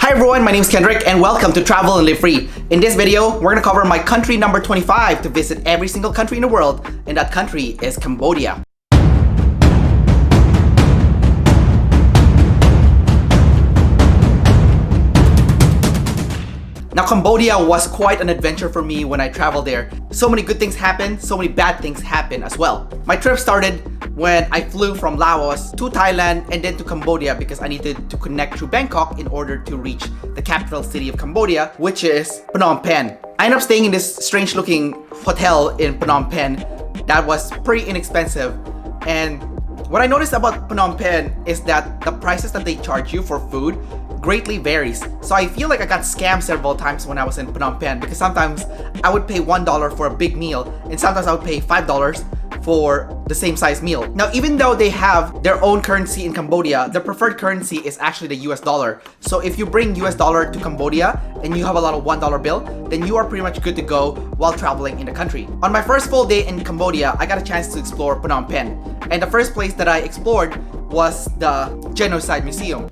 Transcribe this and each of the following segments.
Hi everyone, my name is Kendrick and welcome to Travel and Live Free. In this video, we're gonna cover my country number 25 to visit every single country in the world, and that country is Cambodia. Now Cambodia was quite an adventure for me when I traveled there. So many good things happened, so many bad things happened as well. My trip started when I flew from Laos to Thailand and then to Cambodia because I needed to connect through Bangkok in order to reach the capital city of Cambodia, which is Phnom Penh. I ended up staying in this strange looking hotel in Phnom Penh that was pretty inexpensive, and what I noticed about Phnom Penh is that the prices that they charge you for food greatly varies. So I feel like I got scammed several times when I was in Phnom Penh because sometimes I would pay $1 for a big meal and sometimes I would pay $5 for the same size meal. Now, even though they have their own currency in Cambodia, the preferred currency is actually the US dollar. So if you bring US dollar to Cambodia and you have a lot of $1 bill, then you are pretty much good to go while traveling in the country. On my first full day in Cambodia, I got a chance to explore Phnom Penh. And the first place that I explored was the Genocide Museum.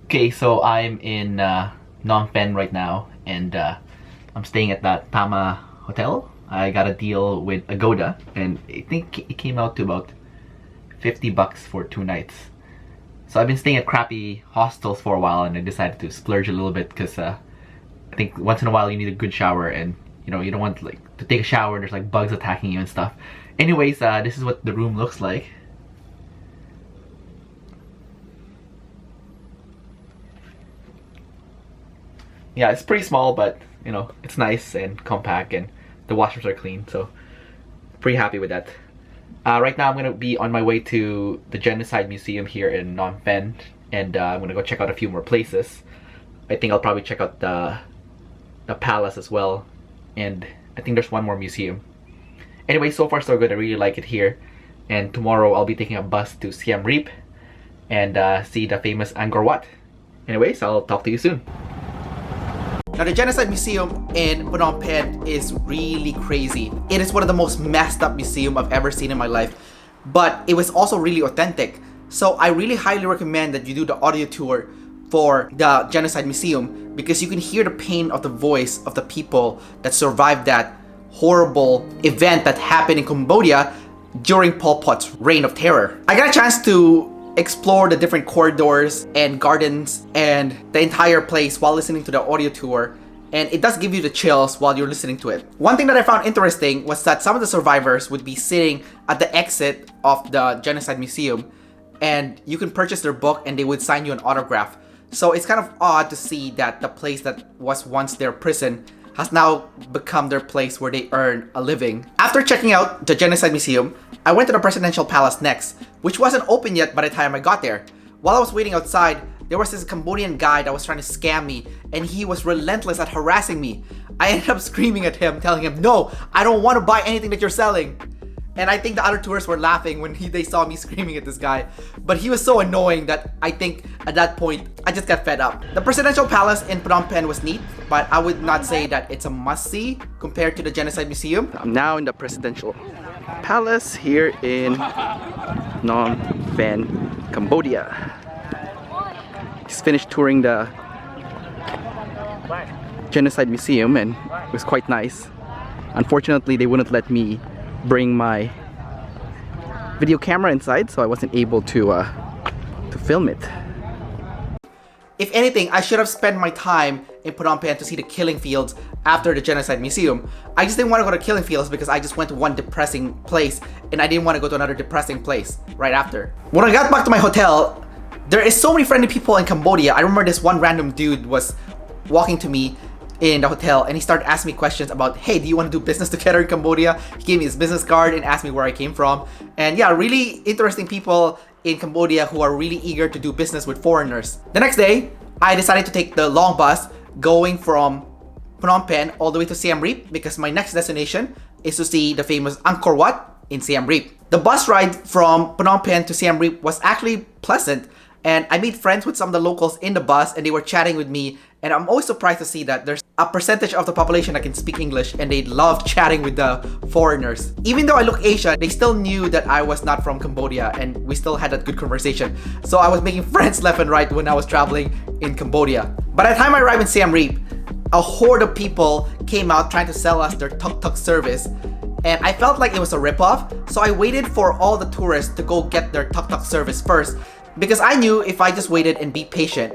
Okay, so I'm in Phnom Penh right now, and I'm staying at that Tama Hotel. I got a deal with Agoda, and I think it came out to about $50 for 2 nights. So I've been staying at crappy hostels for a while, and I decided to splurge a little bit because I think once in a while you need a good shower, and you know, you don't want like to take a shower and there's like bugs attacking you and stuff. Anyways, this is what the room looks like. Yeah, it's pretty small, but you know, it's nice and compact, and the washrooms are clean, so pretty happy with that. Right now I'm gonna be on my way to the Genocide Museum here in Phnom Penh, and I'm gonna go check out a few more places. I think I'll probably check out the palace as well, and I think there's one more museum. Anyway, so far so good. I really like it here, and tomorrow I'll be taking a bus to Siem Reap and see the famous Angkor Wat. Anyways, I'll talk to you soon. Now, the Genocide Museum in Phnom Penh is really crazy. It is one of the most messed up museums I've ever seen in my life, but it was also really authentic. So I really highly recommend that you do the audio tour for the Genocide Museum because you can hear the pain of the voice of the people that survived that horrible event that happened in Cambodia during Pol Pot's reign of terror. I got a chance to explore the different corridors and gardens and the entire place while listening to the audio tour, and it does give you the chills while you're listening to it. One thing that I found interesting was that some of the survivors would be sitting at the exit of the Genocide Museum, and you can purchase their book and they would sign you an autograph. So it's kind of odd to see that the place that was once their prison has now become their place where they earn a living. After checking out the Genocide Museum, I went to the Presidential Palace next, which wasn't open yet by the time I got there. While I was waiting outside, there was this Cambodian guy that was trying to scam me, and he was relentless at harassing me. I ended up screaming at him, telling him, "No, I don't want to buy anything that you're selling." And I think the other tourists were laughing when they saw me screaming at this guy. But he was so annoying that I think at that point, I just got fed up. The Presidential Palace in Phnom Penh was neat, but I would not say that it's a must-see compared to the Genocide Museum. I'm now in the Presidential Palace here in Phnom Penh, Cambodia. Just finished touring the Genocide Museum and it was quite nice. Unfortunately, they wouldn't let me bring my video camera inside, so I wasn't able to film it. If anything, I should have spent my time in Phnom Penh to see the killing fields after the Genocide Museum. I just didn't want to go to killing fields because I just went to one depressing place and I didn't want to go to another depressing place right after. When I got back to my hotel, there is so many friendly people in Cambodia. I remember this one random dude was walking to me in the hotel and he started asking me questions about, hey, do you want to do business together in Cambodia? He gave me his business card and asked me where I came from. And yeah, really interesting people in Cambodia who are really eager to do business with foreigners. The next day, I decided to take the long bus going from Phnom Penh all the way to Siem Reap because my next destination is to see the famous Angkor Wat in Siem Reap. The bus ride from Phnom Penh to Siem Reap was actually pleasant, and I made friends with some of the locals in the bus and they were chatting with me, and I'm always surprised to see that there's a percentage of the population that can speak English, and they loved chatting with the foreigners. Even though I look Asian, they still knew that I was not from Cambodia, and we still had that good conversation. So I was making friends left and right when I was traveling in Cambodia. By the time I arrived in Siem Reap, a horde of people came out trying to sell us their tuk-tuk service, and I felt like it was a ripoff, so I waited for all the tourists to go get their tuk-tuk service first, because I knew if I just waited and be patient,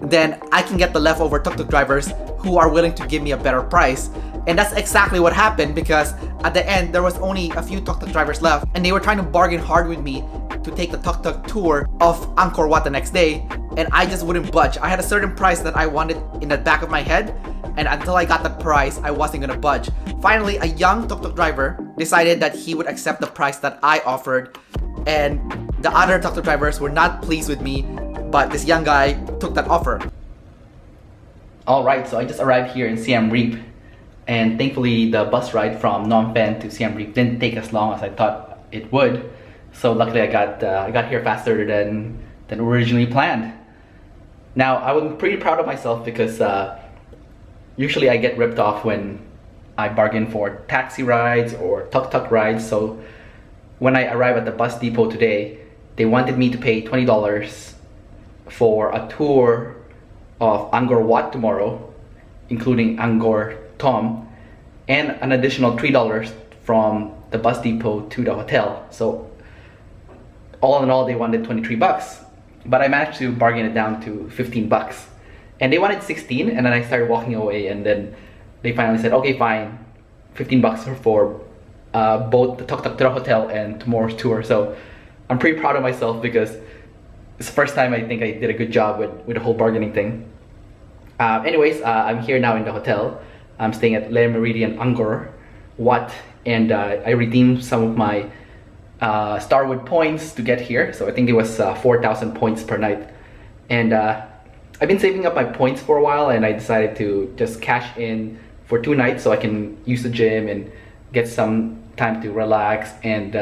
then I can get the leftover tuk-tuk drivers who are willing to give me a better price. And that's exactly what happened, because at the end there was only a few tuk-tuk drivers left, and they were trying to bargain hard with me to take the tuk-tuk tour of Angkor Wat the next day, and I just wouldn't budge. I had a certain price that I wanted in the back of my head, and until I got that price, I wasn't gonna budge. Finally, a young tuk-tuk driver decided that he would accept the price that I offered, and the other tuk-tuk drivers were not pleased with me, but this young guy took that offer. Alright, so I just arrived here in Siem Reap, and thankfully the bus ride from Phnom Penh to Siem Reap didn't take as long as I thought it would. So luckily I got here faster than originally planned. Now I was pretty proud of myself because usually I get ripped off when I bargain for taxi rides or tuk-tuk rides. So when I arrived at the bus depot today, they wanted me to pay $20 for a tour of Angkor Wat tomorrow, including Angkor Thom, and an additional $3 from the bus depot to the hotel. So all in all, they wanted 23 bucks, but I managed to bargain it down to 15 bucks. And they wanted 16, and then I started walking away, and then they finally said, okay, fine, 15 bucks for both the tuk-tuk to the hotel and tomorrow's tour. So I'm pretty proud of myself because it's the first time I think I did a good job with the whole bargaining thing. Anyways, I'm here now in the hotel. I'm staying at Le Meridian Angkor Wat, and I redeemed some of my Starwood points to get here. So I think it was 4,000 points per night. And I've been saving up my points for a while, and I decided to just cash in for 2 nights so I can use the gym and get some time to relax and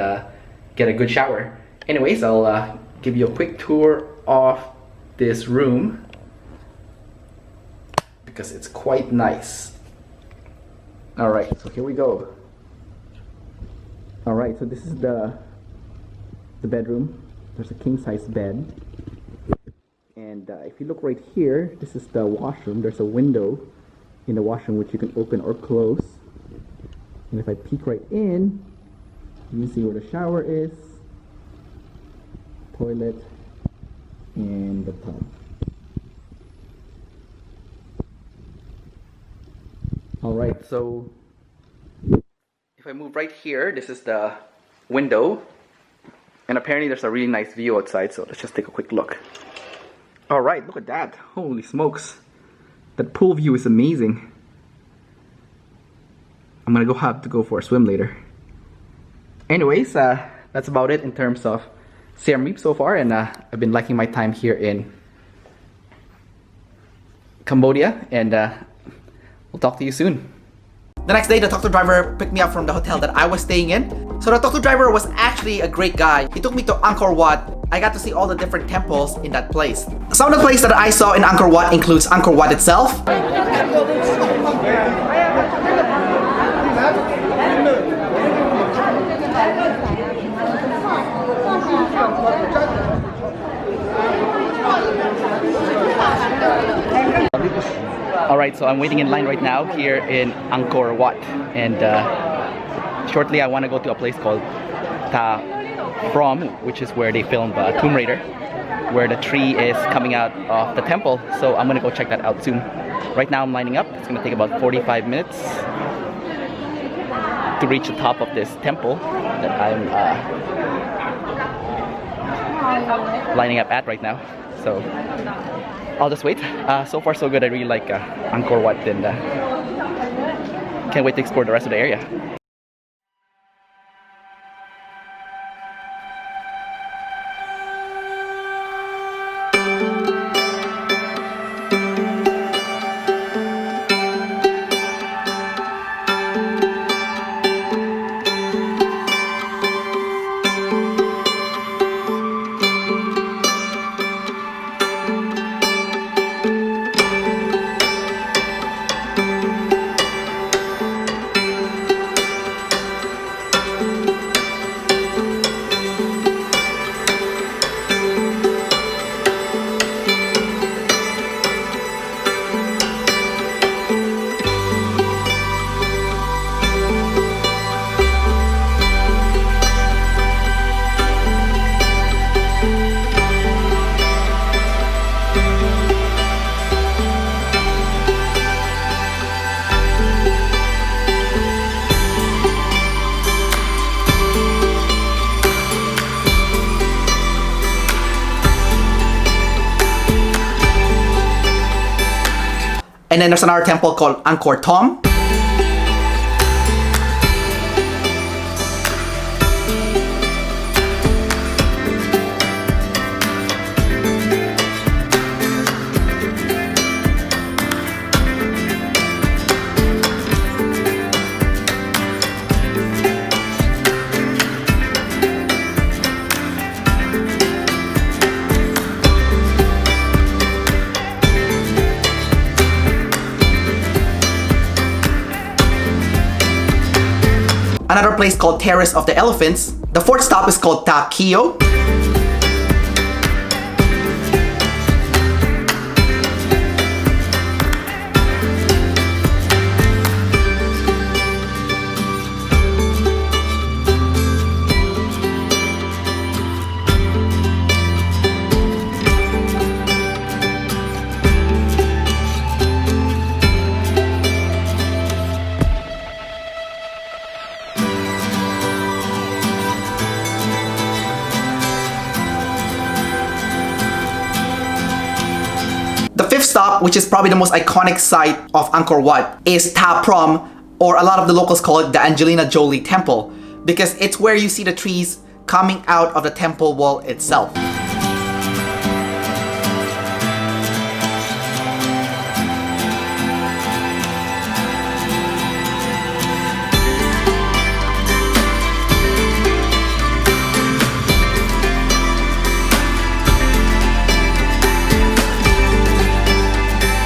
get a good shower. Anyways, I'll give you a quick tour of this room because it's quite nice. Alright, so here we go. Alright, so this is the bedroom. There's a king-size bed. And if you look right here, this is the washroom. There's a window in the washroom which you can open or close. And if I peek right in, you can see where the shower is, toilet, and the tub. Alright, so if I move right here, this is the window. And apparently there's a really nice view outside, so let's just take a quick look. Alright, look at that. Holy smokes. That pool view is amazing. I'm gonna have to go for a swim later. Anyways, that's about it in terms of Siem Reap so far, and I've been liking my time here in Cambodia, and we'll talk to you soon. The next day, the tuk-tuk driver picked me up from the hotel that I was staying in. So the tuk-tuk driver was actually a great guy. He took me to Angkor Wat. I got to see all the different temples in that place. Some of the places that I saw in Angkor Wat includes Angkor Wat itself, Alright, so I'm waiting in line right now here in Angkor Wat, and shortly I want to go to a place called Ta Prom, which is where they filmed Tomb Raider, where the tree is coming out of the temple. So I'm gonna go check that out soon. Right now I'm lining up. It's gonna take about 45 minutes to reach the top of this temple that I'm lining up at right now. So I'll just wait. So far so good. I really like Angkor Wat, and can't wait to explore the rest of the area. And then there's another temple called Angkor Thom. Another place called Terrace of the Elephants. The fourth stop is called Ta Keo. The fifth stop, which is probably the most iconic site of Angkor Wat, is Ta Prohm, or a lot of the locals call it the Angelina Jolie Temple, because it's where you see the trees coming out of the temple wall itself.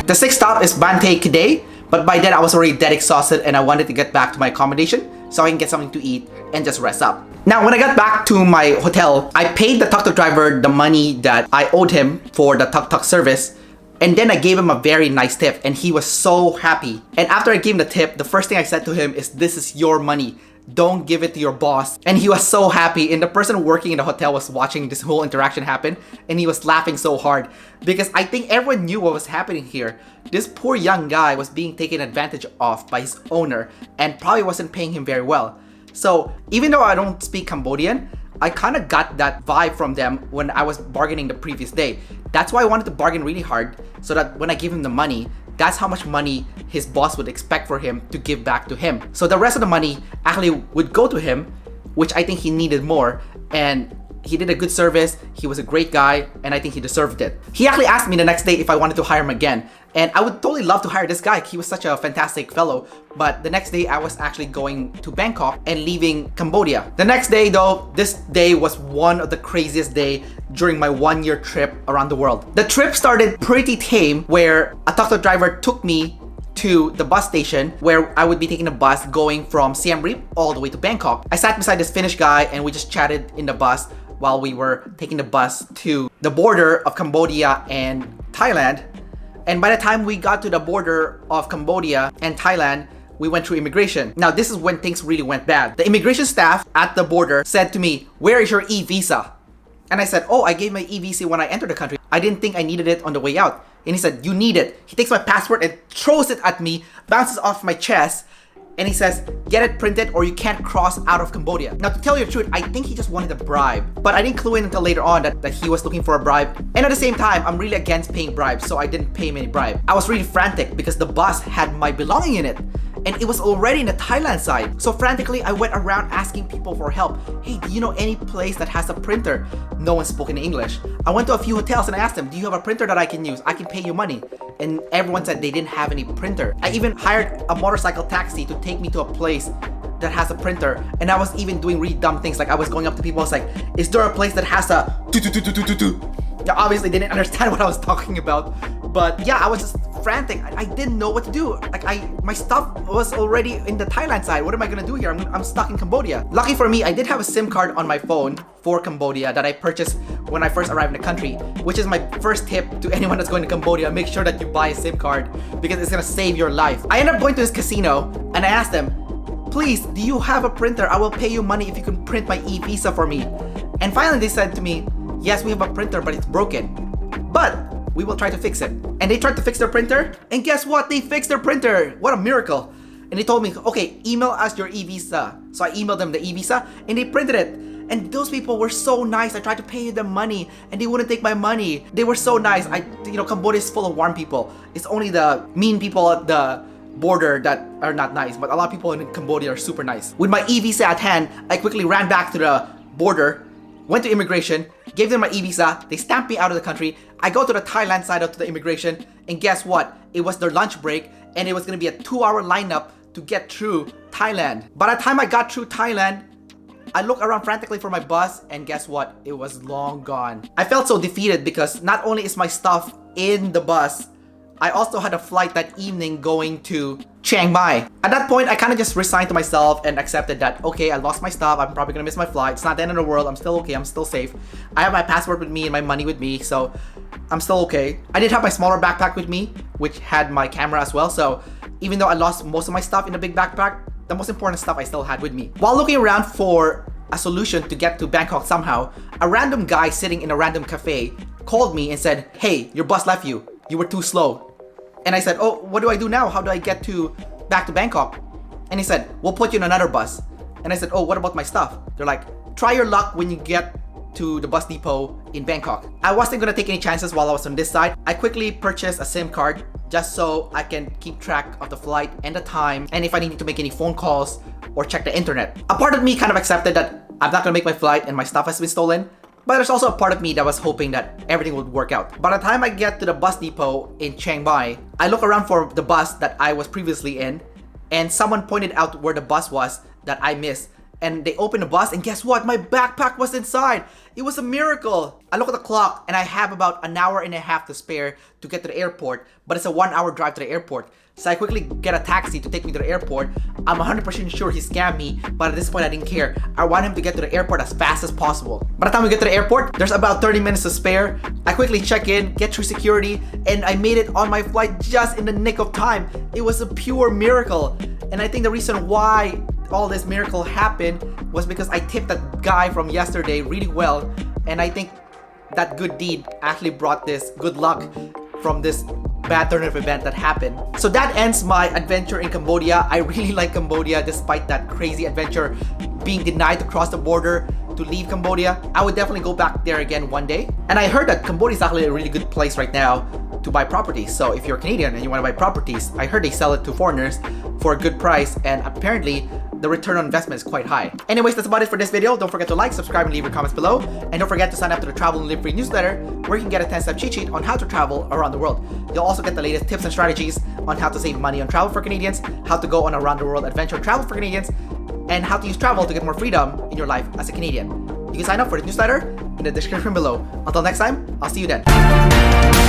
The sixth stop is Bante Kday, but by then I was already dead exhausted and I wanted to get back to my accommodation so I can get something to eat and just rest up. Now, when I got back to my hotel, I paid the tuk-tuk driver the money that I owed him for the tuk-tuk service, and then I gave him a very nice tip and he was so happy. And after I gave him the tip, the first thing I said to him is, "This is your money. Don't give it to your boss." And he was so happy, and the person working in the hotel was watching this whole interaction happen and he was laughing so hard because I think everyone knew what was happening here. This poor young guy was being taken advantage of by his owner and probably wasn't paying him very well. So even though I don't speak Cambodian, I kind of got that vibe from them when I was bargaining the previous day. That's why I wanted to bargain really hard, so that when I give him the money, that's how much money his boss would expect for him to give back to him. So the rest of the money actually would go to him, which I think he needed more. And he did a good service, he was a great guy, and I think he deserved it. He actually asked me the next day if I wanted to hire him again. And I would totally love to hire this guy. He was such a fantastic fellow. But the next day I was actually going to Bangkok and leaving Cambodia. The next day though, this day was one of the craziest days during my 1-year trip around the world. The trip started pretty tame, where a tuk-tuk driver took me to the bus station where I would be taking a bus going from Siem Reap all the way to Bangkok. I sat beside this Finnish guy and we just chatted in the bus while we were taking the bus to the border of Cambodia and Thailand. And by the time we got to the border of Cambodia and Thailand, we went through immigration. Now, this is when things really went bad. The immigration staff at the border said to me, "Where is your e-visa?" And I said, "Oh, I gave my e-visa when I entered the country. I didn't think I needed it on the way out." And he said, "You need it." He takes my passport and throws it at me, bounces off my chest, and he says, "Get it printed or you can't cross out of Cambodia." Now, to tell you the truth, I think he just wanted a bribe. But I didn't clue in until later on that he was looking for a bribe. And at the same time, I'm really against paying bribes, so I didn't pay him any bribe. I was really frantic because the bus had my belonging in it. And it was already in the Thailand side. So frantically, I went around asking people for help. "Hey, do you know any place that has a printer?" No one spoke in English. I went to a few hotels and I asked them, "Do you have a printer that I can use? I can pay you money." And everyone said they didn't have any printer. I even hired a motorcycle taxi to take me to a place that has a printer. And I was even doing really dumb things. Like I was going up to people, I was like, "Is there a place that has a do?" Now, obviously they didn't understand what I was talking about. But yeah, I was just frantic. I didn't know what to do. Like my stuff was already in the Thailand side. What am I gonna do here? I'm stuck in Cambodia. Lucky for me, I did have a SIM card on my phone for Cambodia that I purchased when I first arrived in the country, which is my first tip to anyone that's going to Cambodia. Make sure that you buy a SIM card because it's gonna save your life. I ended up going to this casino and I asked them, "Please, do you have a printer? I will pay you money if you can print my e-visa for me." And finally they said to me, "Yes, we have a printer, but it's broken. But we will try to fix it." And they tried to fix their printer, and guess what? They fixed their printer. What a miracle. And they told me, "Okay, email us your e-visa." So I emailed them the e-visa, and they printed it. And those people were so nice. I tried to pay them money and they wouldn't take my money. They were so nice. Cambodia is full of warm people. It's only the mean people at the border that are not nice, but a lot of people in Cambodia are super nice. With my e-visa at hand, I quickly ran back to the border, went to immigration, gave them my e-visa, they stamped me out of the country. I go to the Thailand side of the immigration, and guess what? It was their lunch break, and it was gonna be a 2-hour lineup to get through Thailand. By the time I got through Thailand, I looked around frantically for my bus, and guess what? It was long gone. I felt so defeated because not only is my stuff in the bus, I also had a flight that evening going to Chiang Mai. At that point, I kind of just resigned to myself and accepted that, okay, I lost my stuff, I'm probably gonna miss my flight, it's not the end of the world, I'm still okay, I'm still safe. I have my passport with me and my money with me, so I'm still okay. I did have my smaller backpack with me, which had my camera as well, so even though I lost most of my stuff in the big backpack, the most important stuff I still had with me. While looking around for a solution to get to Bangkok somehow, a random guy sitting in a random cafe called me and said, hey, your bus left you. You were too slow. And I said, oh, what do I do now? How do I get back to Bangkok? And he said, we'll put you in another bus. And I said, oh, what about my stuff? They're like, try your luck when you get to the bus depot in Bangkok. I wasn't gonna take any chances while I was on this side. I quickly purchased a SIM card just so I can keep track of the flight and the time, and if I need to make any phone calls or check the internet. A part of me kind of accepted that I'm not gonna make my flight and my stuff has been stolen, but there's also a part of me that was hoping that everything would work out. By the time I get to the bus depot in Chiang Mai, I look around for the bus that I was previously in, and someone pointed out where the bus was that I missed. And they opened the bus, and guess what? My backpack was inside. It was a miracle. I look at the clock, and I have about an hour and a half to spare to get to the airport, but it's a 1-hour drive to the airport. So I quickly get a taxi to take me to the airport. I'm 100% sure he scammed me, but at this point I didn't care. I want him to get to the airport as fast as possible. By the time we get to the airport, there's about 30 minutes to spare. I quickly check in, get through security, and I made it on my flight just in the nick of time. It was a pure miracle. And I think the reason why all this miracle happened was because I tipped that guy from yesterday really well, and I think that good deed actually brought this good luck from this bad turn of event that happened. So that ends my adventure in Cambodia. I really like Cambodia despite that crazy adventure being denied to cross the border to leave Cambodia. I would definitely go back there again one day. And I heard that Cambodia is actually a really good place right now to buy properties. So if you're Canadian and you want to buy properties, I heard they sell it to foreigners for a good price, and apparently the return on investment is quite high. Anyways, that's about it for this video. Don't forget to like, subscribe, and leave your comments below. And don't forget to sign up to the Travel and Live Free newsletter, where you can get a 10-step cheat sheet on how to travel around the world. You'll also get the latest tips and strategies on how to save money on travel for Canadians, how to go on a around the world adventure travel for Canadians, and how to use travel to get more freedom in your life as a Canadian. You can sign up for the newsletter in the description below. Until next time, I'll see you then.